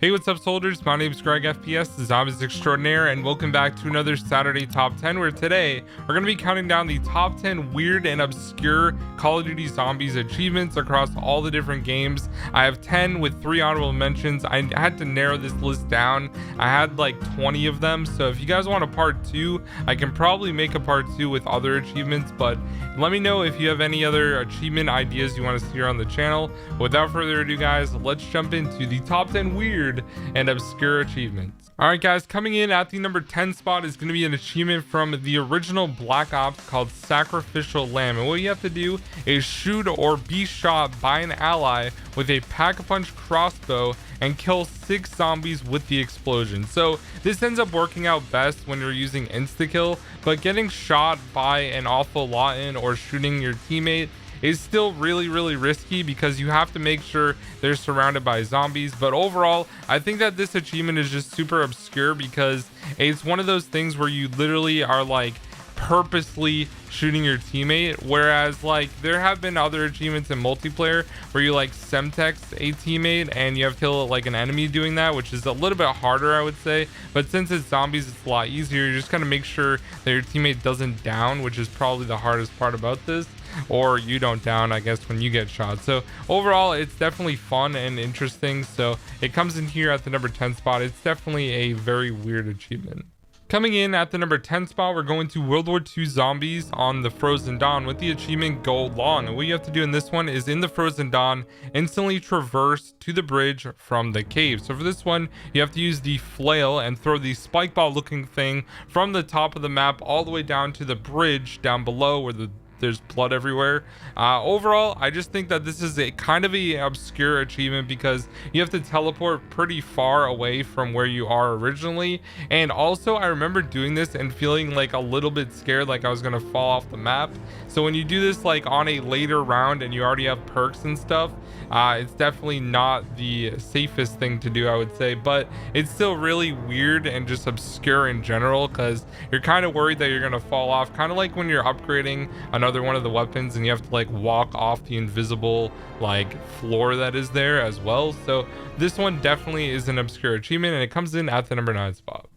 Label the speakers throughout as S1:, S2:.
S1: Hey, what's up, soldiers? My name is Greg FPS, the Zombies Extraordinaire, and welcome back to another Saturday Top 10, where today we're going to be counting down the top 10 weird and obscure Call of Duty Zombies achievements across all the different games. I have 10 with 3 honorable mentions. I had to narrow this list down. I had like 20 of them, so if you guys want a part 2, I can probably make a part 2 with other achievements, but let me know if you have any other achievement ideas you want to see here on the channel. Without further ado, guys, let's jump into the top 10 weird and obscure achievements. All right, guys, coming in at the number 10 spot is going to be an achievement from the original Black Ops called Sacrificial Lamb, and what you have to do is shoot or be shot by an ally with a pack-a-punch crossbow and kill 6 zombies with the explosion. So this ends up working out best when you're using insta-kill, but getting shot by an awful lot or shooting your teammate is still really risky because you have to make sure they're surrounded by zombies. But overall, I think that this achievement is just super obscure because it's one of those things where you literally are like purposely shooting your teammate, whereas like there have been other achievements in multiplayer where you like semtex a teammate and you have to kill like an enemy doing that, which is a little bit harder, I would say. But since it's zombies, it's a lot easier. You just kind of make sure that your teammate doesn't down, which is probably the hardest part about this, or you don't down, I guess, when you get shot. So overall, it's definitely fun and interesting, so it comes in here at the number 10 spot. It's definitely a very weird achievement. Coming in at the number 10 spot, we're going to World War II Zombies on the Frozen Dawn with the achievement Go Long. And what you have to do in this one is, in the Frozen Dawn, instantly traverse to the bridge from the cave. So for this one, you have to use the flail and throw the spike ball looking thing from the top of the map all the way down to the bridge down below where there's blood everywhere. Overall, I just think that this is a kind of a obscure achievement because you have to teleport pretty far away from where you are originally. And also, I remember doing this and feeling like a little bit scared, like I was gonna fall off the map. So when you do this like on a later round and you already have perks and stuff, it's definitely not the safest thing to do, I would say, but it's still really weird and just obscure in general because you're kind of worried that you're gonna fall off, kind of like when you're upgrading another one of the weapons and you have to like walk off the invisible like floor that is there as well. So this one definitely is an obscure achievement, and it comes in at the number 9 spot.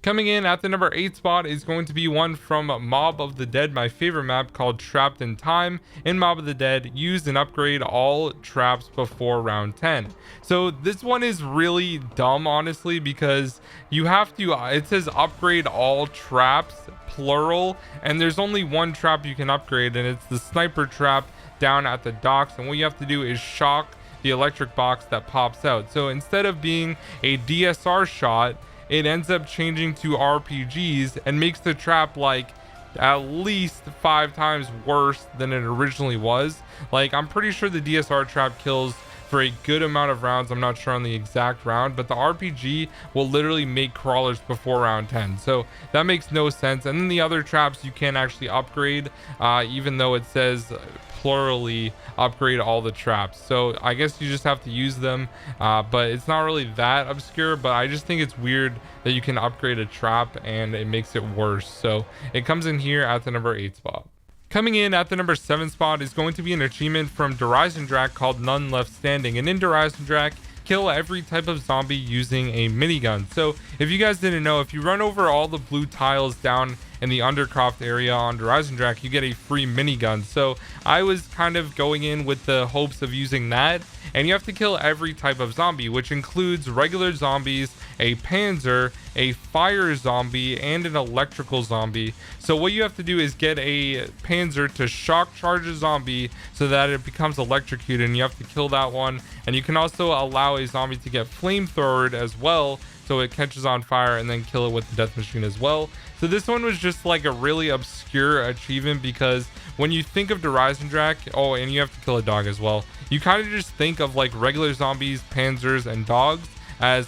S1: Coming in at the number 8 spot is going to be one from Mob of the Dead, my favorite map, called Trapped in Time. In Mob of the Dead, use and upgrade all traps before round 10. So this one is really dumb, honestly, because you have to, it says upgrade all traps, plural, and there's only one trap you can upgrade, and it's the sniper trap down at the docks. And what you have to do is shock the electric box that pops out. So instead of being a DSR shot, it ends up changing to RPGs and makes the trap like at least 5 times worse than it originally was. Like, I'm pretty sure the DSR trap kills for a good amount of rounds. I'm not sure on the exact round, but the RPG will literally make crawlers before round 10. So that makes no sense. And then the other traps you can actually upgrade, even though it says plurally upgrade all the traps. So I guess you just have to use them, but it's not really that obscure, but I just think it's weird that you can upgrade a trap and it makes it worse. So it comes in here at the number 8 spot. Coming in at the number 7 spot is going to be an achievement from Drak called None Left Standing. And in Drak, kill every type of zombie using a minigun. So if you guys didn't know, if you run over all the blue tiles down in the Undercroft area on Drak, you get a free minigun. So I was kind of going in with the hopes of using that, and you have to kill every type of zombie, which includes regular zombies, a panzer, a fire zombie, and an electrical zombie. So what you have to do is get a panzer to shock charge a zombie so that it becomes electrocuted, and you have to kill that one. And you can also allow a zombie to get flamethrowered as well, so it catches on fire, and then kill it with the death machine as well. So this one was just like a really obscure achievement because when you think of Drak, oh, and you have to kill a dog as well, you kind of just think of like regular zombies, panzers, and dogs as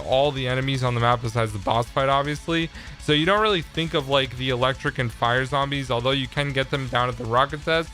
S1: all the enemies on the map besides the boss fight, obviously. So you don't really think of like the electric and fire zombies, although you can get them down at the rocket test.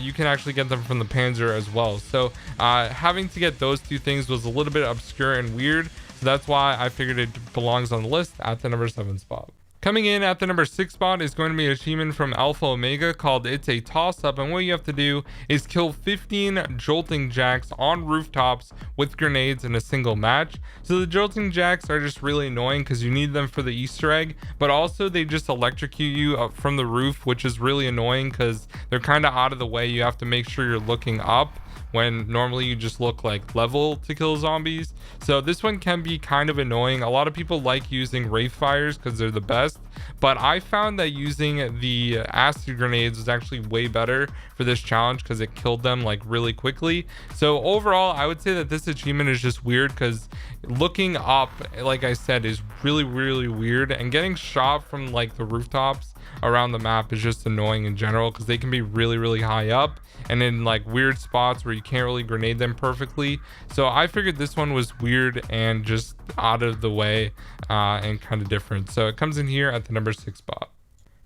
S1: You can actually get them from the panzer as well. So having to get those two things was a little bit obscure and weird. So that's why I figured it belongs on the list at the number 7 spot. Coming in at the number 6 spot is going to be an achievement from Alpha Omega called It's a Toss-Up, and what you have to do is kill 15 jolting jacks on rooftops with grenades in a single match. So the jolting jacks are just really annoying because you need them for the Easter egg, but also they just electrocute you up from the roof, which is really annoying because they're kind of out of the way. You have to make sure you're looking up when normally you just look like level to kill zombies. So this one can be kind of annoying. A lot of people like using wraith fires because they're the best, but I found that using the acid grenades was actually way better for this challenge because it killed them like really quickly. So overall, I would say that this achievement is just weird because looking up, like I said, is really weird, and getting shot from like the rooftops around the map is just annoying in general because they can be really high up and in like weird spots where you can't really grenade them perfectly. So I figured this one was weird and just out of the way and kind of different. So it comes in here at the number 6 spot.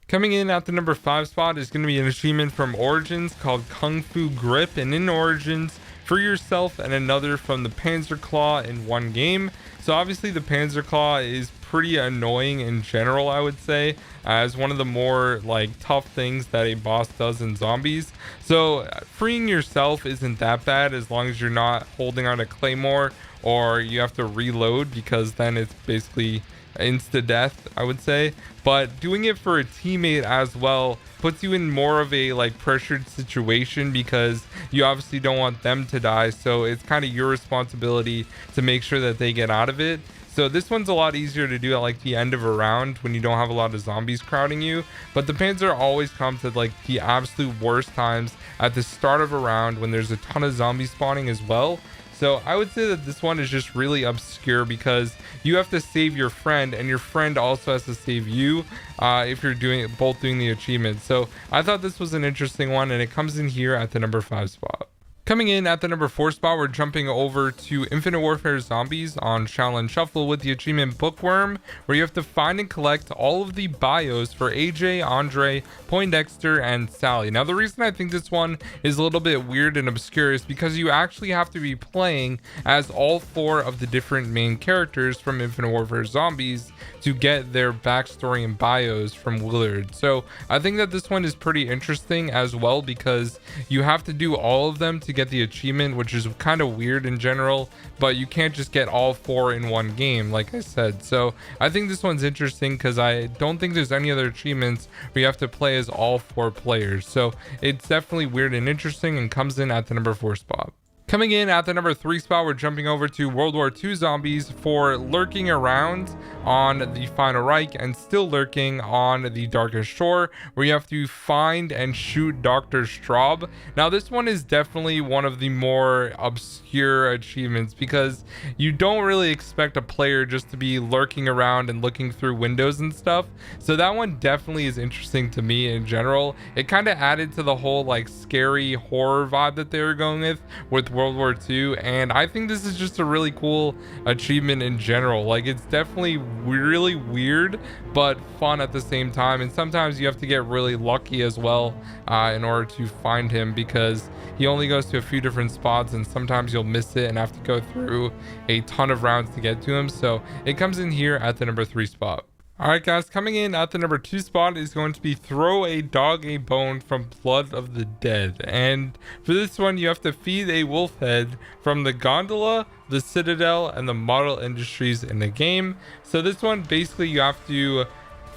S1: Coming in at the number 5 spot is going to be an achievement from Origins called Kung Fu Grip, and in Origins, free yourself and another from the Panzer Claw in one game. So obviously the Panzer Claw is pretty annoying in general, I would say, as one of the more like tough things that a boss does in zombies. So freeing yourself isn't that bad as long as you're not holding on a claymore or you have to reload, because then it's basically insta death, I would say. But doing it for a teammate as well puts you in more of a like pressured situation because you obviously don't want them to die, so it's kind of your responsibility to make sure that they get out of it. So this one's a lot easier to do at like the end of a round when you don't have a lot of zombies crowding you, but the Panzer always comes at like the absolute worst times at the start of a round when there's a ton of zombies spawning as well. So I would say that this one is just really obscure because you have to save your friend and your friend also has to save you if you're both doing the achievement. So I thought this was an interesting one, and it comes in here at the number 5 spot. Coming in at the number 4 spot, we're jumping over to Infinite Warfare Zombies on Shaolin Shuffle with the achievement Bookworm, where you have to find and collect all of the bios for AJ, Andre, Poindexter, and Sally. Now, the reason I think this one is a little bit weird and obscure is because you actually have to be playing as all 4 of the different main characters from Infinite Warfare Zombies to get their backstory and bios from Willard. So I think that this one is pretty interesting as well because you have to do all of them to get the achievement, which is kind of weird in general, but you can't just get all 4 in one game, like I said. So I think this one's interesting because I don't think there's any other achievements where you have to play as all 4 players. So it's definitely weird and interesting, and comes in at the number 4 spot. Coming in at the number 3 spot, we're jumping over to World War II Zombies for lurking around on the Final Reich and still lurking on the Darkest Shore, where you have to find and shoot Dr. Straub. Now, this one is definitely one of the more obscure achievements because you don't really expect a player just to be lurking around and looking through windows and stuff. So that one definitely is interesting to me in general. It kind of added to the whole like scary horror vibe that they were going with World War II, and I think this is just a really cool achievement in general. Like, it's definitely really weird but fun at the same time, and sometimes you have to get really lucky as well in order to find him because he only goes to a few different spots and sometimes you'll miss it and have to go through a ton of rounds to get to him. So it comes in here at the number 3 spot. Alright guys, coming in at the number 2 spot is going to be Throw a Dog a Bone from Blood of the Dead. And for this one, you have to feed a wolf head from the Gondola, the Citadel, and the Model Industries in the game. So this one, basically you have to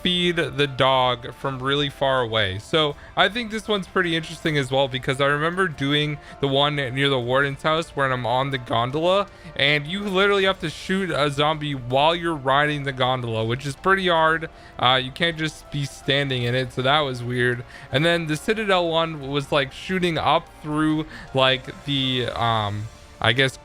S1: feed the dog from really far away. So I think this one's pretty interesting as well because I remember doing the one near the warden's house where I'm on the gondola and you literally have to shoot a zombie while you're riding the gondola, which is pretty hard. You can't just be standing in it, so that was weird. And then the Citadel one was like shooting up through like the I guess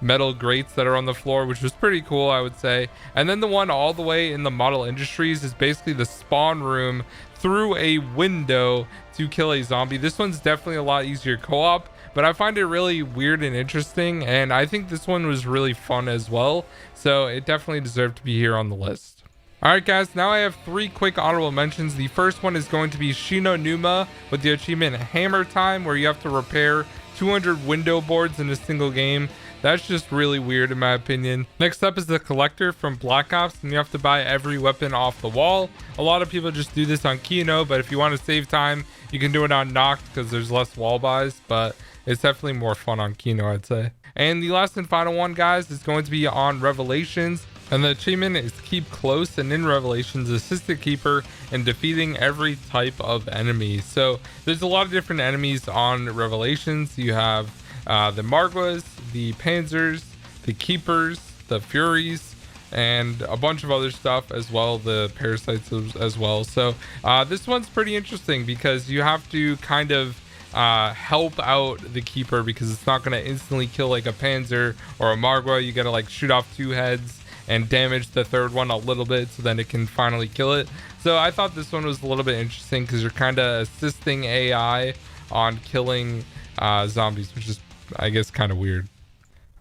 S1: metal grates that are on the floor, which was pretty cool, I would say. And then the one all the way in the Model Industries is basically the spawn room through a window to kill a zombie. This one's definitely a lot easier co-op, but I find it really weird and interesting, and I think this one was really fun as well, so it definitely deserved to be here on the list. Alright guys, now I have 3 quick honorable mentions. The first one is going to be Shino Numa with the achievement Hammer Time, where you have to repair 200 window boards in a single game. That's just really weird in my opinion. Next up is the collector from Black Ops, and you have to buy every weapon off the wall. A lot of people just do this on Kino, but if you want to save time, you can do it on Noct because there's less wall buys, but it's definitely more fun on Kino, I'd say. And the last and final one, guys, is going to be on Revelations. And the achievement is keep close, and in Revelations, assist the keeper in defeating every type of enemy. So there's a lot of different enemies on Revelations. You have the Margwas, the Panzers, the Keepers, the Furies, and a bunch of other stuff as well, the Parasites as well. So this one's pretty interesting because you have to kind of help out the keeper because it's not going to instantly kill like a Panzer or a Margwa. You got to like shoot off 2 heads and damage the third one a little bit so then it can finally kill it. So I thought this one was a little bit interesting because you're kind of assisting AI on killing zombies, which is, I guess, kind of weird.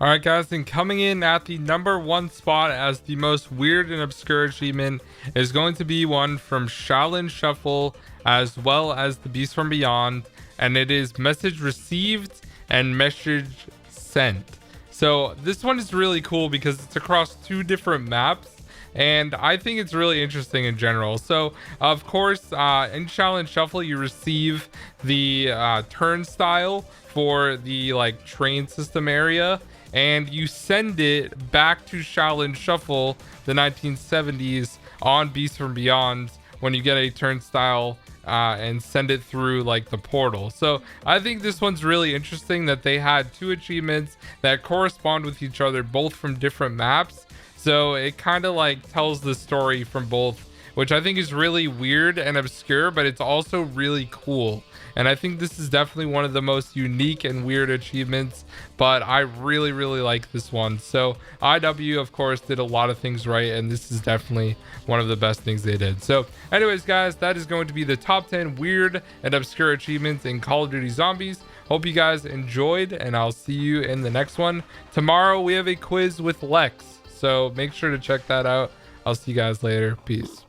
S1: All right, guys, and coming in at the #1 spot as the most weird and obscure achievement is going to be one from Shaolin Shuffle as well as the Beast from Beyond, and it is message received and message sent. So this one is really cool because it's across 2 different maps, and I think it's really interesting in general. So of course, in Shaolin Shuffle, you receive the turnstile for the like train system area, and you send it back to Shaolin Shuffle, the 1970s, on Beast from Beyond when you get a turnstile and send it through like the portal. So I think this one's really interesting that they had 2 achievements that correspond with each other, both from different maps. So it kind of like tells the story from both, which I think is really weird and obscure, but it's also really cool. And I think this is definitely one of the most unique and weird achievements, but I really like this one. So IW, of course, did a lot of things right, and this is definitely one of the best things they did. So anyways, guys, that is going to be the top 10 weird and obscure achievements in Call of Duty Zombies. Hope you guys enjoyed, and I'll see you in the next one. Tomorrow we have a quiz with Lex, so make sure to check that out. I'll see you guys later. Peace.